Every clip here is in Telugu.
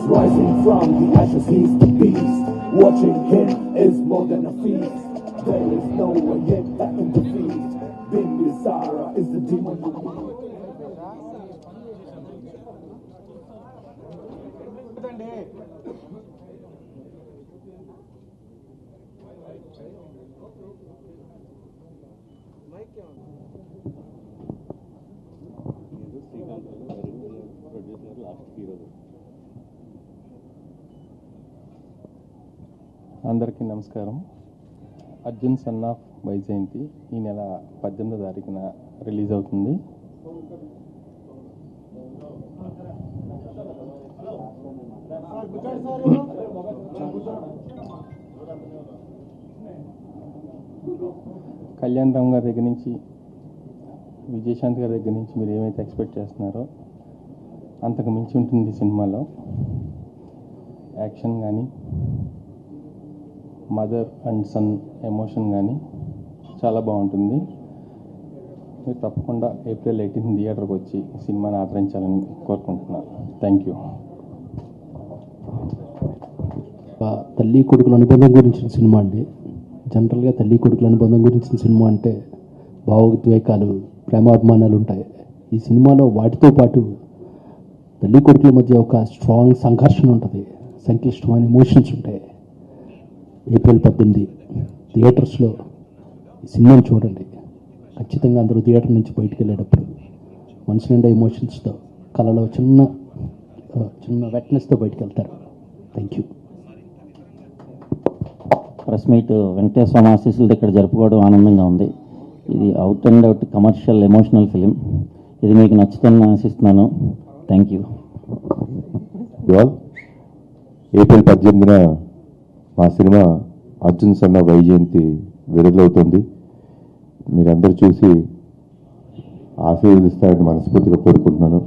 rising from the ashes, he's the beast. Watching him is more than a feast. There is no one yet that can defeat. Bimbisara is the demon you meet. అందరికీ నమస్కారం. అర్జున్ సన్ ఆఫ్ వైజయంతి ఈ నెల 18వ తారీఖున రిలీజ్ అవుతుంది. కళ్యాణ్ రామ్ గారి దగ్గర నుంచి, విజయశాంతి గారి దగ్గర నుంచి మీరు ఏమైతే ఎక్స్పెక్ట్ చేస్తున్నారో అంతకు మించి ఉంటుంది సినిమాలో. యాక్షన్ కానీ, మదర్ అండ్ సన్ ఎమోషన్ కానీ చాలా బాగుంటుంది. మీరు తప్పకుండా ఏప్రిల్ 18 థియేటర్కి వచ్చి సినిమాని ఆదరించాలని కోరుకుంటున్నాను. Thank you. తల్లి కొడుకుల అనుబంధం గురించిన సినిమా అండి. జనరల్గా తల్లి కొడుకుల అనుబంధం గురించిన సినిమా అంటే భావోద్వేగాలు, ప్రేమాభిమానాలు ఉంటాయి. ఈ సినిమాలో వాటితో పాటు తల్లి కొడుకుల మధ్య ఒక స్ట్రాంగ్ సంఘర్షణ ఉంటుంది, సంక్లిష్టమైన ఎమోషన్స్ ఉంటాయి. ఏప్రిల్ 18 థియేటర్స్లో ఈ సినిమాని చూడండి. ఖచ్చితంగా అందరూ థియేటర్ నుంచి బయటికి వెళ్ళేటప్పుడు మనసు నిండా ఎమోషన్స్తో, కళలో చిన్న వెట్నెస్తో బయటికి వెళ్తారు. Thank you. Press meet Venkateswara ఆశీస్సులతో ఇక్కడ జరుపుకోవడం ఆనందంగా ఉంది. ఇది out and out commercial emotional film. ఇది మీకు నచ్చుతుందని ఆశిస్తున్నాను. Thank you. ఏప్రిల్ 18న మా cinema Arjun son of Vyjayanthi విడుదలవుతుంది. మీరందరూ చూసి ఆశీర్వదిస్తారని మనస్ఫూర్తిగా కోరుకుంటున్నాను.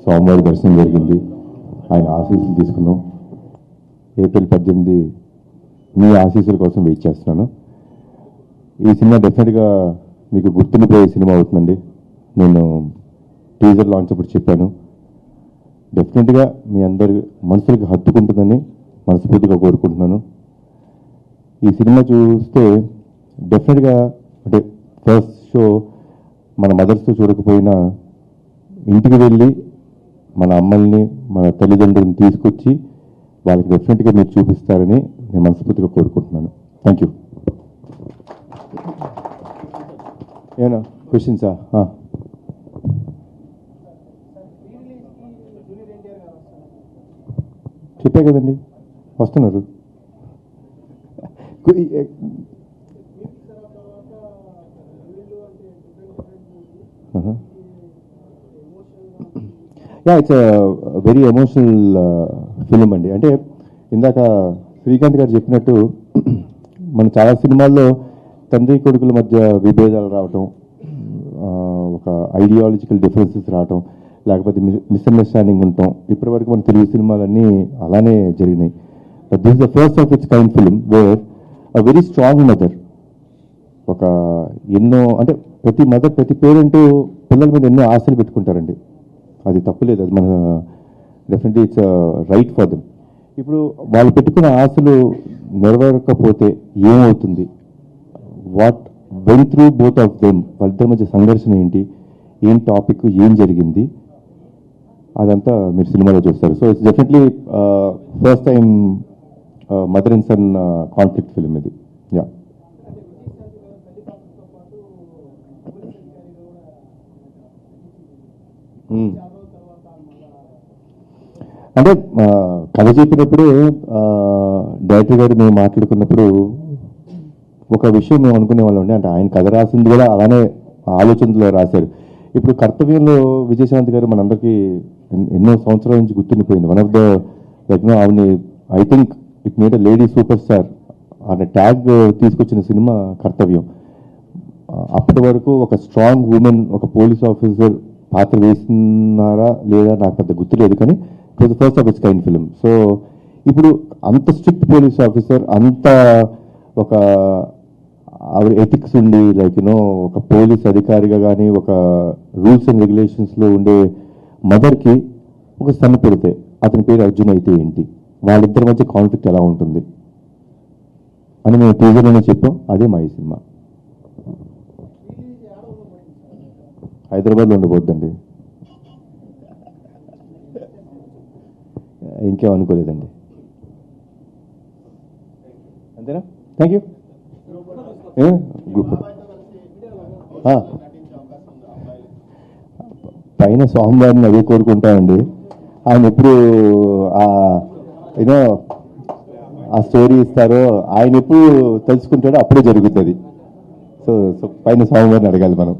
సోమవారం దర్శనం జరిగింది, ఆయన ఆశీస్సులు తీసుకున్నాం. ఏప్రిల్ 18 మీ ఆశీస్సుల కోసం వెయిట్ చేస్తున్నాను. ఈ సినిమా డెఫినెట్గా మీకు గుర్తుండిపోయే సినిమా అవుతుందండి. నేను టీజర్ లాంచ్ అప్పుడు చెప్పాను, డెఫినెట్గా మీ అందరి మనసులకు హత్తుకుంటుందని మనస్ఫూర్తిగా కోరుకుంటున్నాను. ఈ సినిమా చూస్తే డెఫినెట్గా, అంటే ఫస్ట్ షో మన మదర్స్తో చూడకపోయినా ఇంటికి వెళ్ళి మన అమ్మల్ని, మన తల్లిదండ్రులను తీసుకొచ్చి వాళ్ళకి డెఫినెట్గా మీరు చూపిస్తారని నేను మనస్ఫూర్తిగా కోరుకుంటున్నాను. Thank you. ఏమన్నా క్వశ్చన్సా? చెప్పే కదండి, వస్తున్నారు. ఇట్స్ వెరీ ఎమోషనల్ ఫిలిం అండి. అంటే ఇందాక శ్రీకాంత్ గారు చెప్పినట్టు మన చాలా సినిమాల్లో తండ్రి కొడుకుల మధ్య విభేదాలు రావటం, ఒక ఐడియాలజికల్ డిఫరెన్సెస్ రావటం, లేకపోతే మిస్అండర్స్టాండింగ్ ఉంటాం. ఇప్పటి వరకు మన తెలుగు సినిమాలన్నీ అలానే జరిగినాయి. But this is the first of it's kind film wear a very strong mother, ఒక ఎన్నో, అంటే ప్రతి మదర్, ప్రతి పేరెంట్ పిల్లల మీద ఎన్నో ఆశలు పెట్టుకుంటారండి. అది తప్పులేదు, అది మన definitely it's right for them. ఇప్పుడు వాళ్ళు పెట్టుకున్న ఆశలు నెరవేరకపోతే ఏమవుతుంది, what went through both of them, వాళ్ళిద్దరి మధ్య సంఘర్షణ ఏంటి, ఏం టాపిక్, ఏం జరిగింది, అదంతా మీరు సినిమాలో చూస్తారు. So it's definitely first time mother and son conflict film ఇది. యా, అంటే కథ చెప్పినప్పుడే డైరెక్టర్ గారు మేము మాట్లాడుకున్నప్పుడు ఒక విషయం మేము అనుకునే వాళ్ళం అండి. అంటే ఆయన కథ రాసింది కూడా అలానే ఆలోచనలో రాశారు. ఇప్పుడు కర్తవ్యంలో విజయశాంతి గారు మనందరికీ ఎన్నో సంవత్సరాల నుంచి గుర్తుండిపోయింది. వన్ ఆఫ్ ద ఆవిడ, I think it made a lady super star అనే ట్యాగ్ తీసుకొచ్చిన సినిమా కర్తవ్యం. అప్పటి వరకు ఒక స్ట్రాంగ్ ఉమెన్, ఒక పోలీస్ ఆఫీసర్ పాత్ర వేస్తున్నారా లేదా నాకు పెద్ద గుర్తులేదు, కానీ it was the first of it's kind film. So ఇప్పుడు అంత స్ట్రిక్ట్ పోలీస్ ఆఫీసర్, అంత ఒక ఆవిడ ఎథిక్స్ ఉండి, లైక్ యూనో ఒక పోలీస్ అధికారిగా కానీ ఒక రూల్స్ అండ్ రెగ్యులేషన్స్లో ఉండే మదర్కి ఒక సన్ పుడితే అతని పేరు అర్జున్ అయితే ఏంటి, వాళ్ళిద్దరి మధ్య కాన్ఫ్లిక్ట్ ఎలా ఉంటుంది అని మేము టీజర్లోనే చెప్పాం. అదే మా ఈ సినిమా. హైదరాబాద్లో ఉండబోద్దండి, ఇంకేం అనుకోలేదండి. అంతేనా? Thank you. గ్రూప్ పైన స్వామివారిని అదే కోరుకుంటామండి. ఆయన ఎప్పుడు యూనో ఆ స్టోరీ ఇస్తారో, ఆయన ఎప్పుడు తెలుసుకుంటాడో అప్పుడే జరుగుతుంది. సో పైన స్వామివారిని అడగాలి మనం.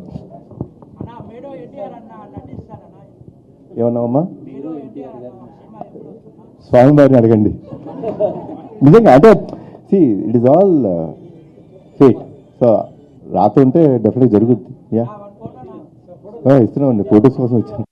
ఏమన్నావమ్మా? స్వామివారిని అడగండి. నిజంగా అంటే it is all fate. So రాత్రి ఉంటే డెఫినెట్గా జరుగుద్ది. యా ఇస్తున్నామండి, ఫొటోస్ కోసం వచ్చాను.